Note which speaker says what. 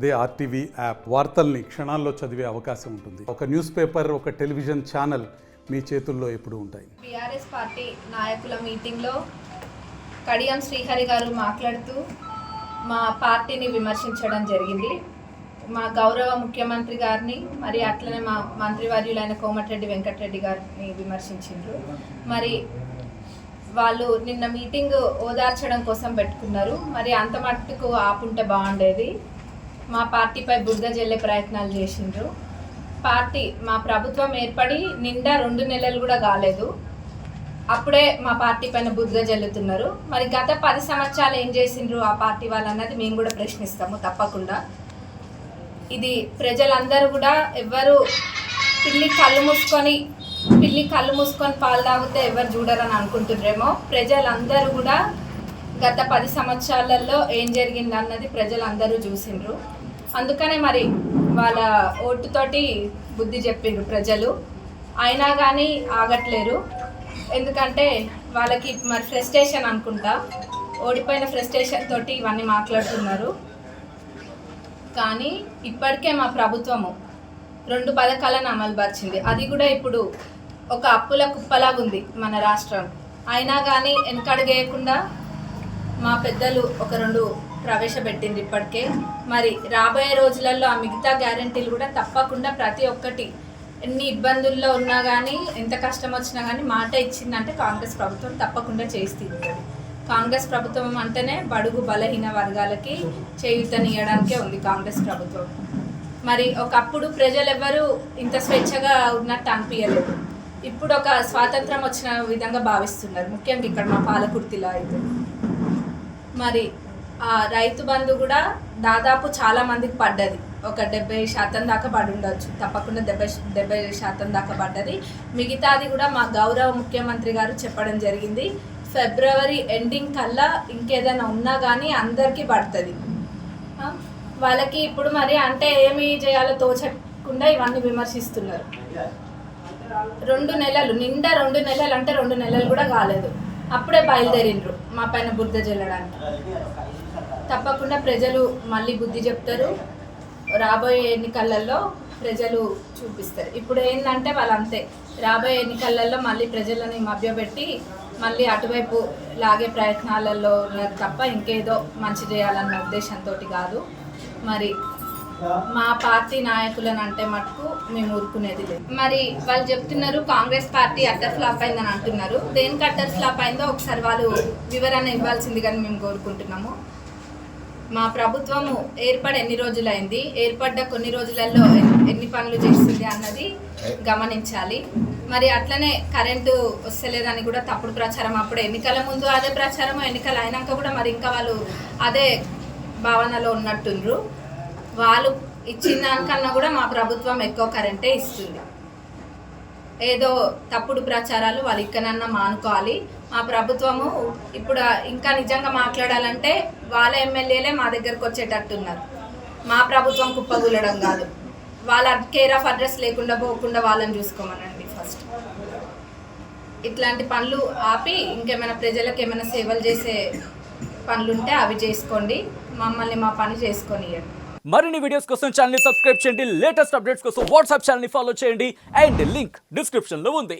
Speaker 1: అదే RTV app వార్తల్ని క్షణాల్లో చదివే అవకాశం ఉంటుంది. ఒక న్యూస్ పేపర్, ఒక టెలివిజన్ ఛానల్ మీ చేతుల్లో ఎప్పుడూ ఉంటాయి.
Speaker 2: బీఆర్ఎస్ పార్టీ నాయకుల మీటింగ్లో కడియం శ్రీహరి గారు మాట్లాడుతూ మా పార్టీని విమర్శించడం జరిగింది. మా గౌరవ ముఖ్యమంత్రి గారిని మరి అట్లనే మా మంత్రివర్యులైన కోమటిరెడ్డి వెంకటరెడ్డి గారిని విమర్శించారు. మరి వాళ్ళు నిన్న మీటింగ్ ఓదార్చడం కోసం పెట్టుకున్నారు. మరి అంత మట్టుకు ఆపుంటే బాగుండేది. మా పార్టీపై బురద జల్లే ప్రయత్నాలు చేసిండ్రు. పార్టీ మా ప్రభుత్వం ఏర్పడి నిండా 2 నెలలు కూడా కాలేదు, అప్పుడే మా పార్టీ పైన బురద జల్లుతున్నారు. మరి గత 10 సంవత్సరాలు ఏం చేసిండ్రు ఆ పార్టీ వాళ్ళు అన్నది మేము కూడా ప్రశ్నిస్తాము తప్పకుండా. ఇది ప్రజలందరూ కూడా ఎవ్వరు పిల్లి కళ్ళు మూసుకొని పాలు తాగితే ఎవరు చూడరని అనుకుంటున్నారేమో. ప్రజలందరూ కూడా గత 10 సంవత్సరాలలో ఏం జరిగింది అన్నది ప్రజలందరూ చూసిండ్రు. అందుకనే మరి వాళ్ళ ఓటుతోటి బుద్ధి చెప్పిండ్రు ప్రజలు. అయినా కానీ ఆగట్లేరు. ఎందుకంటే వాళ్ళకి మరి ఫ్రస్ట్రేషన్ అనుకుంటా, ఓడిపోయిన ఫ్రస్ట్రేషన్ తోటి ఇవన్నీ మాట్లాడుతున్నారు. కానీ ఇప్పటికే మా ప్రభుత్వము 2 పథకాలను అమలుపరిచింది. అది కూడా ఇప్పుడు ఒక అప్పుల కుప్పలాగా ఉంది మన రాష్ట్రం. అయినా కానీ వెనకడుగేయకుండా మా పెద్దలు ఒక 2 ప్రవేశపెట్టింది ఇప్పటికే. మరి రాబోయే రోజులలో ఆ మిగతా గ్యారెంటీలు కూడా తప్పకుండా ప్రతి ఒక్కటి ఎన్ని ఇబ్బందుల్లో ఉన్నా కానీ ఎంత కష్టం వచ్చినా కానీ మాట ఇచ్చిందంటే కాంగ్రెస్ ప్రభుత్వం తప్పకుండా చేస్తుంది. కాంగ్రెస్ ప్రభుత్వం అంటేనే బడుగు బలహీన వర్గాలకి చేయూతనియడానికే ఉంది కాంగ్రెస్ ప్రభుత్వం. మరి ఒకప్పుడు ప్రజలు ఎవ్వరూ ఇంత స్వేచ్ఛగా ఉన్నట్టు అనిపించలేదు. ఇప్పుడు ఒక స్వాతంత్రం వచ్చిన విధంగా భావిస్తున్నారు, ముఖ్యంగా ఇక్కడ మా పాలకుర్తిలో అయితే. మరి ఆ రైతు బంధు కూడా దాదాపు చాలా మందికి పడ్డది. ఒక 70% దాకా పడి ఉండొచ్చు, తప్పకుండా 70% దాకా పడ్డది. మిగతాది కూడా మా గౌరవ ముఖ్యమంత్రి గారు చెప్పడం జరిగింది, ఫిబ్రవరి ఎండింగ్ కల్లా ఇంకేదైనా ఉన్నా కానీ అందరికీ పడుతుంది. వాళ్ళకి ఇప్పుడు మరి అంటే ఏమి చేయాలో తోచకుండా ఇవన్నీ విమర్శిస్తున్నారు. 2 నెలలు నిండా 2 నెలలు అంటే 2 నెలలు కూడా కాలేదు, అప్పుడే బయలుదేరిండ్రు మా పైన బుద్ధ జల్లడానికి. తప్పకుండా ప్రజలు మళ్ళీ బుద్ధి చెప్తారు. రాబోయే ఎన్నికలలో ప్రజలు చూపిస్తారు. ఇప్పుడు ఏంటంటే వాళ్ళంతే, రాబోయే ఎన్నికలలో మళ్ళీ ప్రజలని మభ్యపెట్టి మళ్ళీ అటువైపు లాగే ప్రయత్నాలలో ఉన్నారు తప్ప ఇంకేదో మంచి చేయాలన్న ఉద్దేశంతో కాదు. మరి మా పార్టీ నాయకులను అంటే మటుకు మేము ఊరుకునేది లేదు. మరి వాళ్ళు చెప్తున్నారు కాంగ్రెస్ పార్టీ అట్టర్ ఫ్లాప్ అయిందని అంటున్నారు. దేనికి అట్టర్ ఫ్లాప్ అయిందో ఒకసారి వాళ్ళు వివరణ ఇవ్వాల్సిందిగా మేము కోరుకుంటున్నాము. మా ప్రభుత్వము ఏర్పడి ఎన్ని రోజులైంది, ఏర్పడ్డ కొన్ని రోజులలో ఎన్ని పనులు చేస్తుంది అన్నది గమనించాలి. మరి అట్లనే కరెంటు వస్తలేదని కూడా తప్పుడు ప్రచారం, అప్పుడు ఎన్నికల ముందు అదే ప్రచారము, ఎన్నికలు అయినాక కూడా మరి ఇంకా వాళ్ళు అదే భావనలో ఉన్నట్టుండ్రు. వాళ్ళు ఇచ్చిన దానికన్నా కూడా మా ప్రభుత్వం ఎక్కువ కరెంటే ఇస్తుంది. ఏదో తప్పుడు ప్రచారాలు వాళ్ళు ఇక్కడన్నా మానుకోవాలి. మా ప్రభుత్వము ఇప్పుడు ఇంకా నిజంగా మాట్లాడాలంటే వాళ్ళ ఎమ్మెల్యేలే మా దగ్గరకు వచ్చేటట్టున్నారు. మా ప్రభుత్వం కుప్పగూలడం కాదు, వాళ్ళ కేర్ ఆఫ్ అడ్రస్ లేకుండా పోకుండా వాళ్ళని చూసుకోమనండి ఫస్ట్. ఇట్లాంటి పనులు ఆపి ఇంకేమైనా ప్రజలకు ఏమైనా సేవలు చేసే పనులుంటే అవి చేసుకోండి, మమ్మల్ని మా పని చేసుకొనియండి.
Speaker 3: మరిన్ని వీడియోస్ కోసం ఛానల్ ని సబ్స్క్రైబ్ చేయండి. లేటెస్ట్ అప్డేట్స్ కోసం వాట్సాప్ ఛానల్ ని ఫాలో చేయండి. అండ్ లింక్ డిస్క్రిప్షన్ లో ఉంది.